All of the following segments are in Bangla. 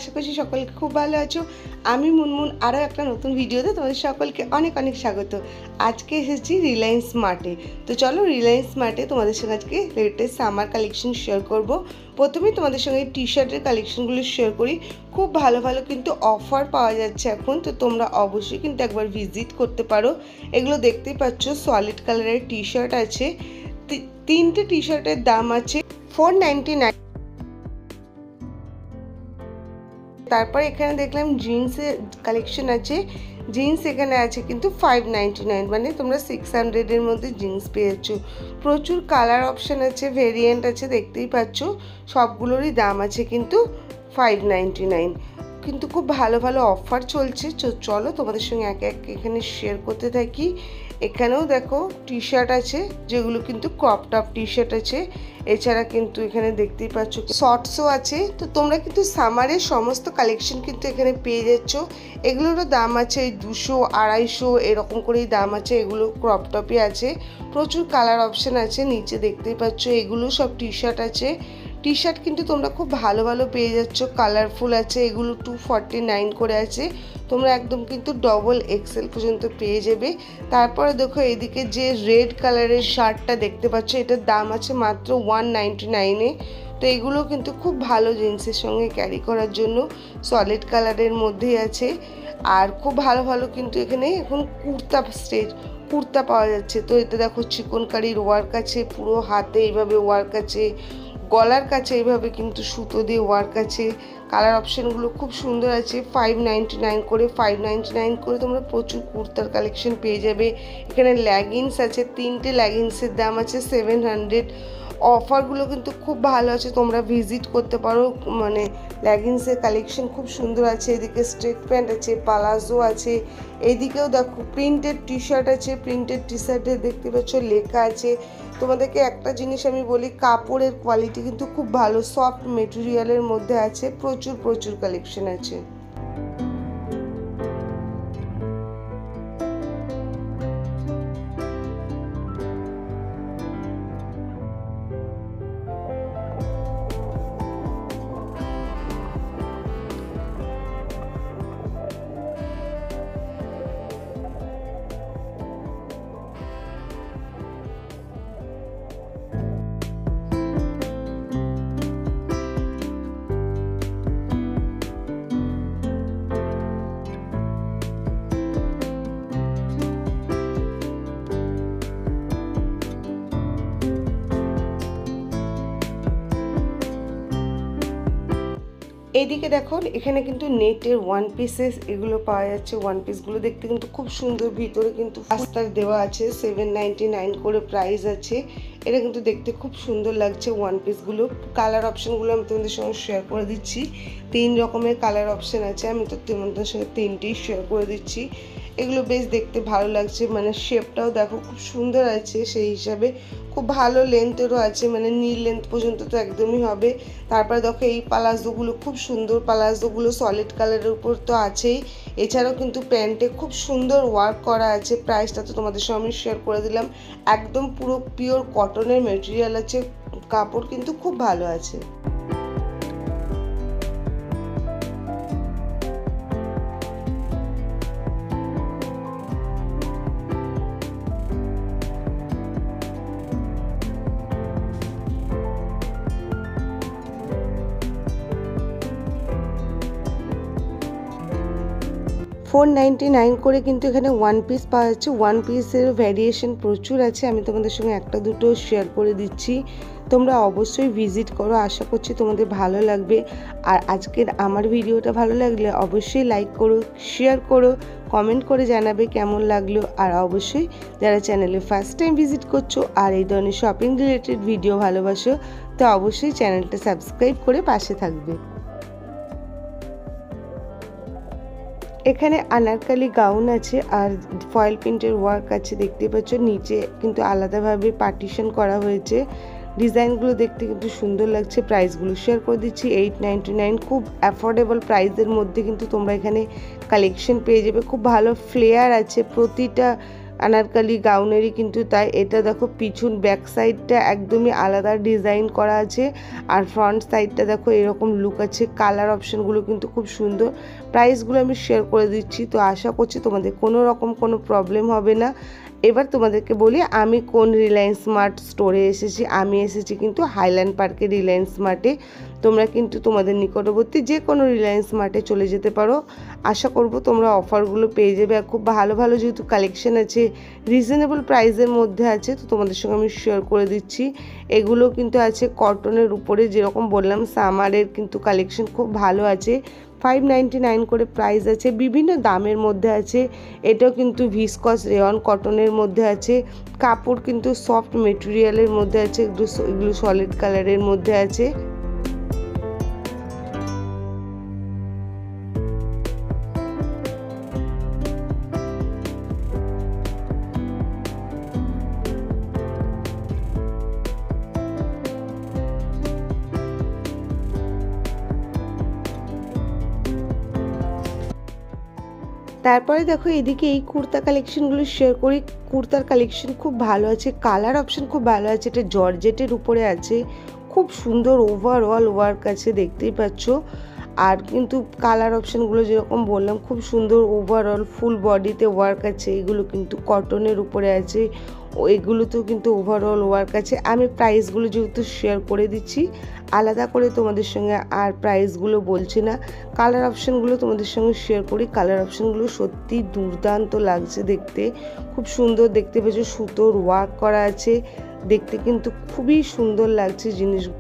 আশা করছি সকলে খুব ভালো আছো। আমি মুনমুন আরও একটা নতুন ভিডিওতে তোমাদের সকলকে অনেক অনেক স্বাগত। আজকে এসেছি রিলায়েন্স মার্টে। তো চলো রিলায়েন্স মার্টে তোমাদের সঙ্গে আজকে লেটেস্ট সামার কালেকশন শেয়ার করব। প্রথমেই তোমাদের সঙ্গে টি শার্টের কালেকশনগুলো শেয়ার করি। খুব ভালো ভালো কিন্তু অফার পাওয়া যাচ্ছে এখন, তো তোমরা অবশ্যই কিন্তু একবার ভিজিট করতে পারো। এগুলো দেখতেই পাচ্ছ সলিড কালারের টি শার্ট আছে। তিনটে টি শার্টের দাম আছে 499। তারপর এখানে দেখলাম জিন্সের কালেকশন আছে। জিন্স এখানে আছে কিন্তু 599, মানে তোমরা 600-এর মধ্যে জিন্স পেয়েছো। প্রচুর কালার অপশান আছে, ভেরিয়েন্ট আছে, দেখতেই পাচ্ছ। সবগুলোরই দাম আছে কিন্তু 599। কিন্তু খুব ভালো ভালো অফার চলছে। চলো তোমাদের সঙ্গে একে একে এখানে শেয়ার করতে থাকি। এখানেও দেখো টি শার্ট আছে, যেগুলো কিন্তু ক্রপ টপ টি শার্ট আছে। এছাড়া কিন্তু এখানে দেখতেই পাচ্ছ শর্টসও আছে। তো তোমরা কিন্তু সামারের সমস্ত কালেকশন কিন্তু এখানে পেয়ে যাচ্ছ। এগুলোরও দাম আছে 200, 250 এরকম করেই দাম আছে। এগুলো ক্রপ টপই আছে, প্রচুর কালার অপশান আছে। নিচে দেখতেই পাচ্ছ এগুলো সব টি শার্ট আছে। টি শার্ট কিন্তু তোমরা খুব ভালো ভালো পেয়ে যাচ্ছ, কালারফুল আছে। এগুলো 249 করে আছে। তোমরা একদম কিন্তু ডবল এক্সেল পর্যন্ত পেয়ে যাবে। তারপরে দেখো এদিকে যে রেড কালারের শার্টটা দেখতে পাচ্ছ, এটার দাম আছে মাত্র 199-এ। তো এগুলো কিন্তু খুব ভালো জিন্সের সঙ্গে ক্যারি করার জন্য, সলিড কালারের মধ্যেই আছে। আর খুব ভালো ভালো কিন্তু এখানে এখন কুর্তা পাওয়া যাচ্ছে। তো এতে দেখো চিকনকারির ওয়ার্ক আছে, পুরো হাতে এইভাবে ওয়ার্ক আছে, গলার কাছে এইভাবে কিন্তু সুতো দিয়ে ওয়ার্ক আছে। কালার অপশানগুলো খুব সুন্দর আছে। 599 করে তোমরা প্রচুর কুর্তার কালেকশন পেয়ে যাবে। এখানে লেগিংস আছে, 3টে লেগিংসের দাম আছে 700। অফারগুলো কিন্তু খুব ভালো আছে, তোমরা ভিজিট করতে পারো। মানে লেগিংসের কালেকশন খুব সুন্দর আছে। এদিকে স্ট্রেট প্যান্ট আছে, পালাজো আছে। এইদিকেও দেখো প্রিন্টেড টি শার্ট আছে। প্রিন্টেড টি শার্টে দেখতে পাচ্ছ লেখা আছে। তোমাদেরকে একটা জিনিস আমি বলি, কাপড়ের কোয়ালিটি কিন্তু খুব ভালো, সফট মেটেরিয়ালের মধ্যে আছে। প্রচুর কালেকশন আছে। এইদিকে দেখো এখানে কিন্তু নেটের ওয়ান পিসেস এগুলো পাওয়া যাচ্ছে। ওয়ান পিসগুলো দেখতে কিন্তু খুব সুন্দর, ভিতরে কিন্তু আস্তার দেওয়া আছে। 799 করে প্রাইস আছে। এটা কিন্তু দেখতে খুব সুন্দর লাগছে ওয়ান পিসগুলো। কালার অপশানগুলো আমি তোমাদের সঙ্গে শেয়ার করে দিচ্ছি। 3 রকমের কালার অপশান আছে, আমি তো তোমাদের সঙ্গে 3টেই শেয়ার করে দিচ্ছি। এগুলো বেশ দেখতে ভালো লাগছে, মানে শেপটাও দেখো খুব সুন্দর আছে। সেই হিসাবে খুব ভালো লেন্থেরও আছে, মানে নি লেন্থ পর্যন্ত তো একদমই হবে। তারপরে দেখো এই পালাজোগুলো খুব সুন্দর। পালাজোগুলো সলিড কালারের উপর তো আছেই, এছাড়াও কিন্তু প্যান্টে খুব সুন্দর ওয়ার্ক করা আছে। প্রাইসটা তো তোমাদের সঙ্গে আমি শেয়ার করে দিলাম। একদম পুরো পিওর কটনের মেটেরিয়াল আছে, কাপড় কিন্তু খুব ভালো আছে। 499 করে কিন্তু এখানে ওয়ান পিস পাওয়া যাচ্ছে। ওয়ান পিসের ভ্যারিয়েশন প্রচুর আছে, আমি তোমাদের সঙ্গে একটা দুটো শেয়ার করে দিচ্ছি। তোমরা অবশ্যই ভিজিট করো, আশা করছি তোমাদের ভালো লাগবে। আর আজকের আমার ভিডিওটা ভালো লাগলে অবশ্যই লাইক করো, শেয়ার করো, কমেন্ট করে জানাবে কেমন লাগলো। আর অবশ্যই যারা চ্যানেলে ফার্স্ট টাইম ভিজিট করছো আর এই ধরনের শপিং রিলেটেড ভিডিও ভালোবাসো, তো অবশ্যই চ্যানেলটা সাবস্ক্রাইব করে পাশে থাকবে। এখানে আনারকলি গাউন আছে আর ফয়েল প্রিন্টের ওয়ার্ক আছে, দেখতে পাচ্ছ। নিচে কিন্তু আলাদাভাবে পার্টিশন করা হয়েছে। ডিজাইনগুলো দেখতে কিন্তু সুন্দর লাগছে। প্রাইসগুলো শেয়ার করে দিচ্ছি। 899, খুব অ্যাফোর্ডেবল প্রাইসের মধ্যে কিন্তু তোমরা এখানে কালেকশন পেয়ে যাবে। খুব ভালো ফ্লেয়ার আছে, প্রতিটা আনারকলি গাউনেরই কিন্তু তাই। এটা দেখো পিছন ব্যাক সাইডটা একদমই আলাদা ডিজাইন করা আছে, আর ফ্রন্ট সাইডটা দেখো এরকম লুক আছে। কালার অপশনগুলো কিন্তু খুব সুন্দর। প্রাইসগুলো আমি শেয়ার করে দিচ্ছি, তো আশা করছি তোমাদের কোনো রকম কোনো প্রবলেম হবে না। এবার তোমাদেরকে বলি আমি কোন রিলায়েন্স স্মার্ট স্টোরে এসেছি। আমি এসেছি কিন্তু হাইল্যান্ড পার্কে রিলায়েন্স স্মার্টে। তোমরা কিন্তু তোমাদের নিকটবর্তী যে কোনো রিলায়েন্স স্মার্টে চলে যেতে পারো। আশা করব তোমরা অফারগুলো পেয়ে যাবে, আর খুব ভালো ভালো যেহেতু কালেকশন আছে, রিজনেবল প্রাইসের মধ্যে আছে, তো তোমাদের সঙ্গে আমি শেয়ার করে দিচ্ছি। এগুলো কিন্তু আছে কটনের উপরে, যেরকম বললাম সামারের কিন্তু কালেকশন খুব ভালো আছে। 599 করে প্রাইস আছে, বিভিন্ন দামের মধ্যে আছে। এটাও কিন্তু ভিসকস রেয়ন কটনের মধ্যে আছে। কাপড় কিন্তু সফট মেটেরিয়ালের মধ্যে আছে, এগুলো সলিড কালারের মধ্যে আছে। তারপরে দেখো এদিকে এই কুর্তা কালেকশনগুলো শেয়ার করি। কুর্তার কালেকশন খুব ভালো আছে, কালার অপশন খুব ভালো আছে। এটা জর্জেটের উপরে আছে, খুব সুন্দর ওভারঅল ওয়ার্ক আছে, দেখতেই পাচ্ছ। আর কিন্তু কালার অপশানগুলো যেরকম বললাম খুব সুন্দর ওভারঅল ফুল বডিতে ওয়ার্ক আছে। এগুলো কিন্তু কটনের উপরে আছে, ও এগুলোতেও কিন্তু ওভারঅল ওয়ার্ক আছে। আমি প্রাইসগুলো যেহেতু শেয়ার করে দিচ্ছি আলাদা করে তোমাদের সঙ্গে, আর প্রাইসগুলো বলছি না। কালার অপশানগুলো তোমাদের সঙ্গে শেয়ার করি। কালার অপশানগুলো সত্যি দুর্দান্ত লাগছে দেখতে, খুব সুন্দর দেখতে পাচ্ছ। সুতোর ওয়ার্ক করা আছে, দেখতে কিন্তু খুবই সুন্দর লাগছে জিনিসগুলো।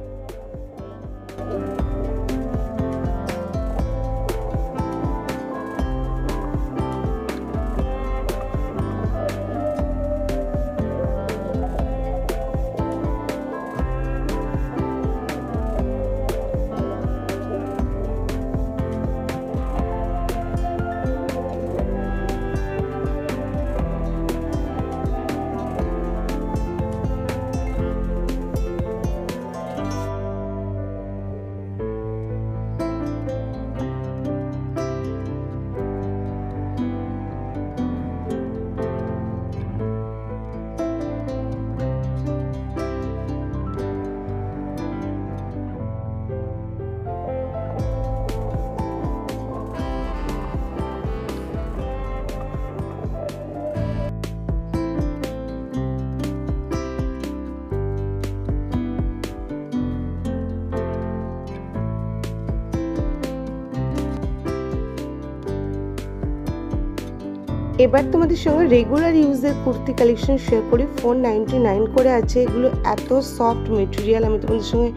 এবার তোমাদের সঙ্গে রেগুলার ইউজের কুর্তি কালেকশন শেয়ার করি। 499 করে আছে। এগুলো এত সফট মেটেরিয়াল, আমি তোমাদের সঙ্গে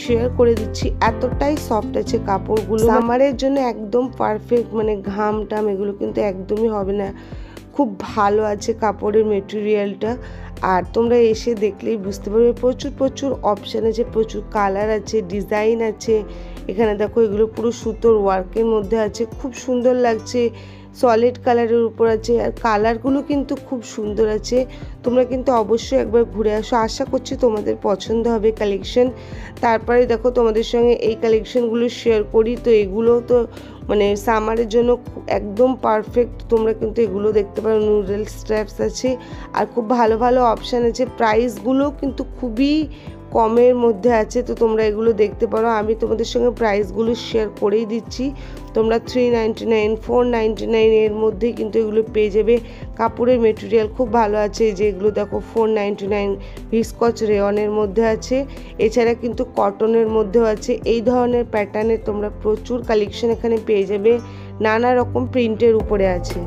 শেয়ার করে দিচ্ছি। এতটাই সফট আছে কাপড়গুলো, সামারের জন্য একদম পারফেক্ট। মানে ঘাম টাম এগুলো কিন্তু একদমই হবে না, খুব ভালো আছে কাপড়ের মেটেরিয়ালটা। আর তোমরা এসে দেখলেই বুঝতে পারবে, প্রচুর প্রচুর অপশান আছে, প্রচুর কালার আছে, ডিজাইন আছে। এখানে দেখো এগুলো পুরো সুতোর ওয়ার্কের মধ্যে আছে, খুব সুন্দর লাগছে। সলিড কালারের উপর আছে, আর কালারগুলো কিন্তু খুব সুন্দর আছে। তোমরা কিন্তু অবশ্যই একবার ঘুরে আসো, আশা করছি তোমাদের পছন্দ হবে কালেকশন। তারপরে দেখো তোমাদের সঙ্গে এই কালেকশনগুলো শেয়ার করি। তো এগুলো তো মানে সামারের জন্য একদম পারফেক্ট। তোমরা কিন্তু এগুলো দেখতে পারো, নুডল স্ট্র্যাপস আছে, আর খুব ভালো ভালো অপশান আছে। প্রাইসগুলো কিন্তু খুবই কমের মধ্যে আছে, তো তোমরা এগুলো দেখতে পারো। আমি তোমাদের সঙ্গে প্রাইসগুলো শেয়ার করেই দিচ্ছি। তোমরা 399 499 এর মধ্যেই কিন্তু এগুলো পেয়ে যাবে। কাপড়ের মেটেরিয়াল খুব ভালো আছে, যে এগুলো দেখো 499 ভিসকচ রেয়নের মধ্যে আছে। এছাড়া কিন্তু কটনের মধ্যেও আছে। এই ধরনের প্যাটার্নের তোমরা প্রচুর কালেকশন এখানে পেয়ে যাবে, নানা রকম প্রিন্টের উপরে আছে।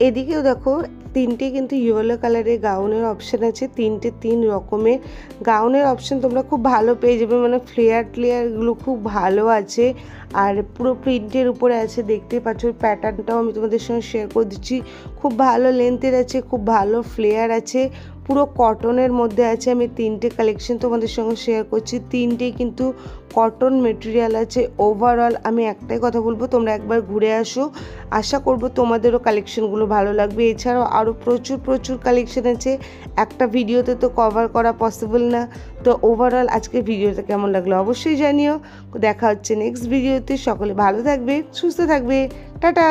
এদিকেও দেখো তিনটে কিন্তু ইয়েলো কালারের গাউনের অপশান আছে, তিনটে তিন রকমের গাউনের অপশান তোমরা খুব ভালো পেয়ে যাবে, মানে ফ্লেয়ারগুলো খুব ভালো আছে আর পুরো প্রিন্টের উপরে আছে, দেখতে পাচ্ছ প্যাটার্নটাও আমি তোমাদের সঙ্গে শেয়ার করে দিচ্ছি। খুব ভালো লেন্থের আছে, খুব ভালো ফ্লেয়ার আছে, পুরো কটনের মধ্যে আছে। আমি তিনটে কালেকশন তোমাদের সঙ্গে শেয়ার করছি, তিনটেই কিন্তু কটন মেটেরিয়াল আছে। ওভারঅল আমি একটাই কথা বলবো, তোমরা একবার ঘুরে আসো, আশা করব তোমাদেরও কালেকশনগুলো ভালো লাগবে। এছাড়াও আরও প্রচুর কালেকশন আছে, একটা ভিডিওতে তো কভার করা পসিবল না। তো ওভারঅল আজকের ভিডিওটা কেমন লাগলো অবশ্যই জানিও। দেখা হচ্ছে নেক্সট ভিডিওতে। সকলে ভালো থাকবে, সুস্থ থাকবে, টাটা।